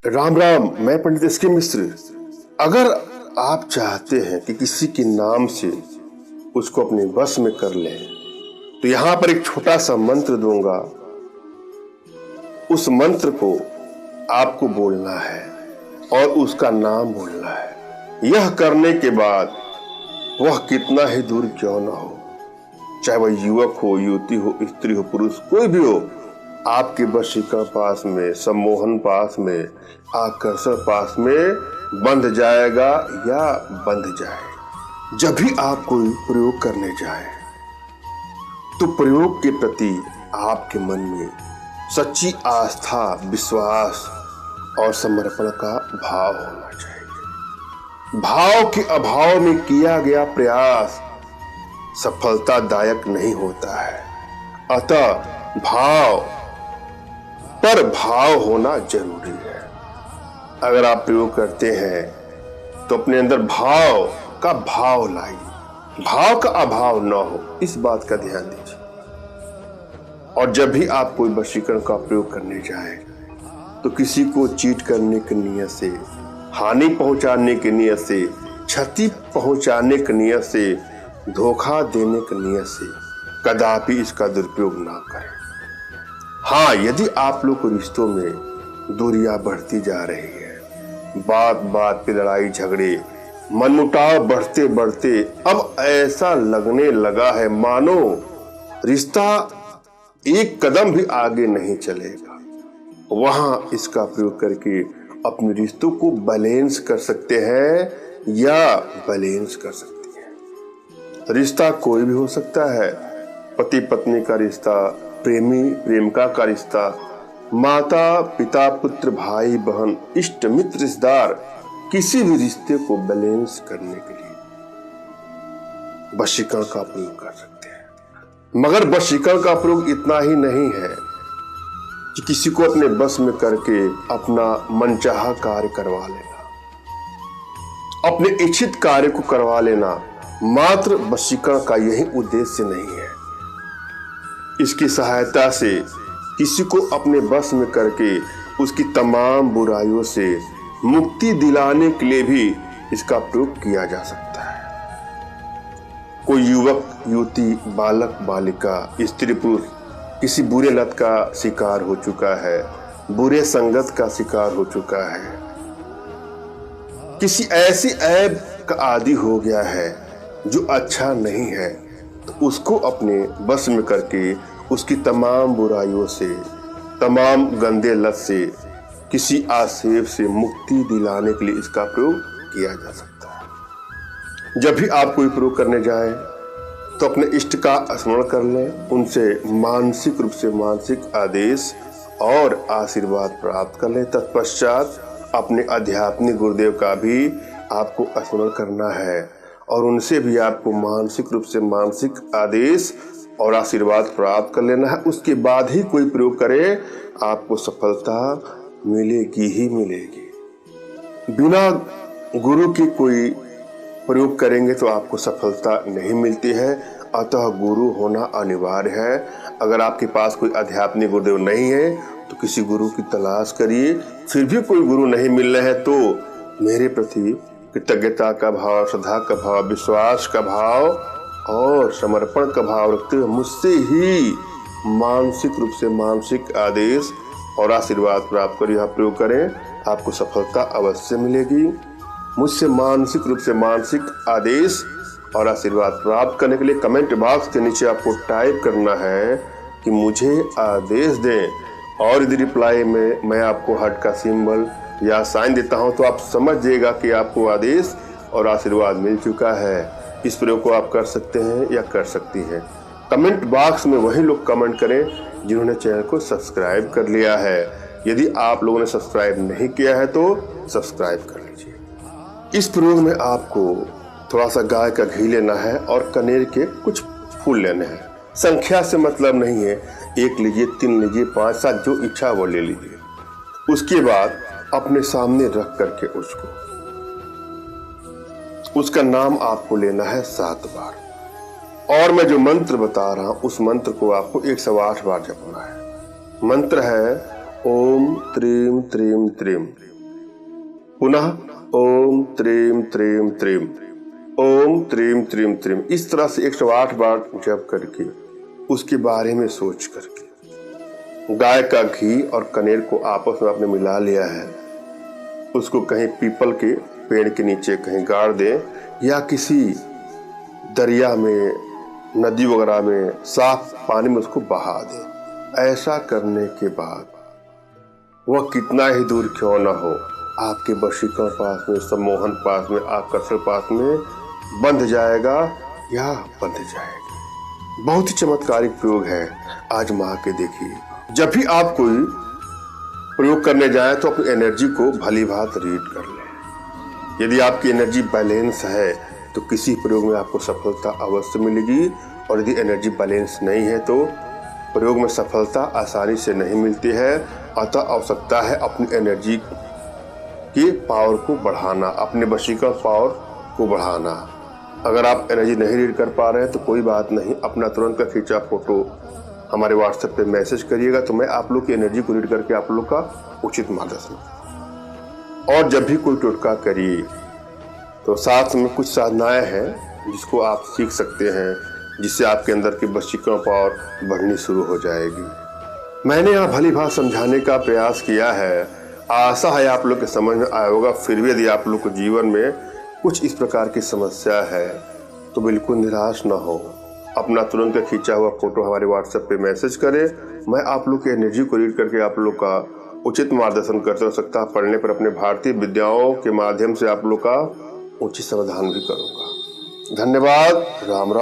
राम राम, मैं पंडित एसके मिश्र। अगर आप चाहते हैं कि किसी के नाम से उसको अपने बस में कर लें, तो यहां पर एक छोटा सा मंत्र दूंगा। उस मंत्र को आपको बोलना है और उसका नाम बोलना है। यह करने के बाद वह कितना ही दूर क्यों ना हो, चाहे वह युवक हो, युवती हो, स्त्री हो, पुरुष, कोई भी हो, आपके वशीकरण पास में, सम्मोहन पास में, आकर्षण पास में बंध जाएगा या बंध जाए। जब भी आप कोई प्रयोग करने जाए तो प्रयोग के प्रति आपके मन में सच्ची आस्था, विश्वास और समर्पण का भाव होना चाहिए। भाव के अभाव में किया गया प्रयास सफलतादायक नहीं होता है। अतः भाव पर भाव होना जरूरी है। अगर आप प्रयोग करते हैं तो अपने अंदर भाव का भाव लाइए, भाव का अभाव न हो, इस बात का ध्यान दीजिए। और जब भी आप कोई वशीकरण का प्रयोग करने जाए तो किसी को चीट करने की नियत से, हानि पहुंचाने की नियत से, क्षति पहुंचाने की नियत से, धोखा देने की नियत से कदापि इसका दुरुपयोग ना करें। हाँ, यदि आप लोग को रिश्तों में दूरियां बढ़ती जा रही है, बात बात पे लड़ाई झगड़े, मनमुटाव बढ़ते बढ़ते अब ऐसा लगने लगा है मानो रिश्ता एक कदम भी आगे नहीं चलेगा, वहां इसका प्रयोग करके अपने रिश्तों को बैलेंस कर सकते हैं या बैलेंस कर सकती हैं। रिश्ता कोई भी हो सकता है, पति पत्नी का रिश्ता, प्रेमी प्रेमिका का रिश्ता, माता पिता पुत्र भाई बहन, इष्ट मित्र रिश्तेदार, किसी भी रिश्ते को बैलेंस करने के लिए वशीकरण का प्रयोग कर सकते हैं। मगर वशीकरण का प्रयोग इतना ही नहीं है कि किसी को अपने बस में करके अपना मनचाहा कार्य करवा लेना, अपने इच्छित कार्य को करवा लेना मात्र वशीकरण का यही उद्देश्य नहीं है। इसकी सहायता से किसी को अपने बस में करके उसकी तमाम बुराइयों से मुक्ति दिलाने के लिए भी इसका प्रयोग किया जा सकता है। कोई युवक युवती, बालक बालिका, स्त्री पुरुष किसी बुरे लत का शिकार हो चुका है, बुरे संगत का शिकार हो चुका है, किसी ऐसी ऐब का आदी हो गया है जो अच्छा नहीं है, तो उसको अपने बस में करके उसकी तमाम बुराइयों से, तमाम गंदे लत से, किसी आक्षेप से मुक्ति दिलाने के लिए इसका प्रयोग किया जा सकता है। जब भी आप कोई प्रयोग करने जाएं तो अपने इष्ट का स्मरण कर लें, उनसे मानसिक रूप से मानसिक आदेश और आशीर्वाद प्राप्त कर लें। तत्पश्चात अपने आध्यात्मिक गुरुदेव का भी आपको स्मरण करना है और उनसे भी आपको मानसिक रूप से मानसिक आदेश और आशीर्वाद प्राप्त कर लेना है। उसके बाद ही कोई प्रयोग करे, आपको सफलता मिलेगी ही मिलेगी। बिना गुरु की कोई प्रयोग करेंगे तो आपको सफलता नहीं मिलती है। अतः गुरु होना अनिवार्य है। अगर आपके पास कोई आध्यात्मिक गुरुदेव नहीं है तो किसी गुरु की तलाश करिए। फिर भी कोई गुरु नहीं मिल रहे हैं तो मेरे प्रति कृतज्ञता का भाव, श्रद्धा का भाव, विश्वास का भाव और समर्पण का भाव रखते हुए मुझसे ही मानसिक रूप से मानसिक आदेश और आशीर्वाद प्राप्त कर यह प्रयोग करें, आपको सफलता अवश्य मिलेगी। मुझसे मानसिक रूप से मानसिक आदेश और आशीर्वाद प्राप्त करने के लिए कमेंट बॉक्स के नीचे आपको टाइप करना है कि मुझे आदेश दें, और यदि रिप्लाई में मैं आपको हार्ट का सिंबल या साइन देता हूं तो आप समझ जाइएगा कि आपको आदेश और आशीर्वाद मिल चुका है। इस प्रयोग को आप कर सकते हैं या कर सकती हैं। कमेंट बॉक्स में वही लोग कमेंट करें जिन्होंने चैनल को सब्सक्राइब कर लिया है। यदि आप लोगों ने सब्सक्राइब नहीं किया है तो सब्सक्राइब कर लीजिए। इस प्रयोग में आपको थोड़ा सा गाय का घी लेना है और कनेर के कुछ फूल लेने हैं। संख्या से मतलब नहीं है, 1 लीजिए, 3 लीजिए, 5, 7, जो इच्छा वो ले लीजिए। उसके बाद अपने सामने रख करके उसका नाम आपको लेना है 7 बार। और मैं जो मंत्र बता रहा हूं उस मंत्र को आपको 108 बार जपना है। मंत्र है ओम त्रीम त्रीम त्रीम। पुनः ओम त्रीम त्रीम त्रीम, ओम त्रीम त्रीम त्रीम, इस तरह से 108 बार जप करके उसके बारे में सोच करके गाय का घी और कनेर को आपस में आपने मिला लिया है, उसको कहीं पीपल के पेड़ के नीचे कहीं गाड़ दें या किसी दरिया में, नदी वगैरह में, साफ पानी में उसको बहा दें। ऐसा करने के बाद वह कितना ही दूर क्यों ना हो, आपके वशीकरण पास में, सम्मोहन पास में, आकर्षण पास में बंध जाएगा या बंध जाएगी। बहुत ही चमत्कारिक प्रयोग है, आजमा के देखिए। जब भी आप कोई प्रयोग करने जाए तो अपनी एनर्जी को भली भांत रीड कर लें। यदि आपकी एनर्जी बैलेंस है तो किसी प्रयोग में आपको सफलता अवश्य मिलेगी, और यदि एनर्जी बैलेंस नहीं है तो प्रयोग में सफलता आसानी से नहीं मिलती है। अतः आवश्यकता है अपनी एनर्जी की पावर को बढ़ाना, अपने वशीकरण पावर को बढ़ाना। अगर आप एनर्जी नहीं रीड कर पा रहे हैं तो कोई बात नहीं, अपना तुरंत का खींचा फोटो हमारे व्हाट्सएप पे मैसेज करिएगा तो मैं आप लोग की एनर्जी को रीड करके आप लोग का उचित मार्गदर्शन। और जब भी कोई टोटका करिए तो साथ में कुछ साधनाएं हैं जिसको आप सीख सकते हैं, जिससे आपके अंदर की वशीकरण पावर बढ़नी शुरू हो जाएगी। मैंने यहाँ भली भांति समझाने का प्रयास किया है, आशा है आप लोग के समझ में आया होगा। फिर भी यदि आप लोग को जीवन में कुछ इस प्रकार की समस्या है तो बिल्कुल निराश ना हो, अपना तुरंत का खींचा हुआ फोटो हमारे व्हाट्सएप पे मैसेज करें। मैं आप लोग की एनर्जी को रीड करके आप लोग का उचित मार्गदर्शन करते हो सकता है, पढ़ने पर अपने भारतीय विद्याओं के माध्यम से आप लोग का उचित समाधान भी करूँगा। धन्यवाद। राम राम।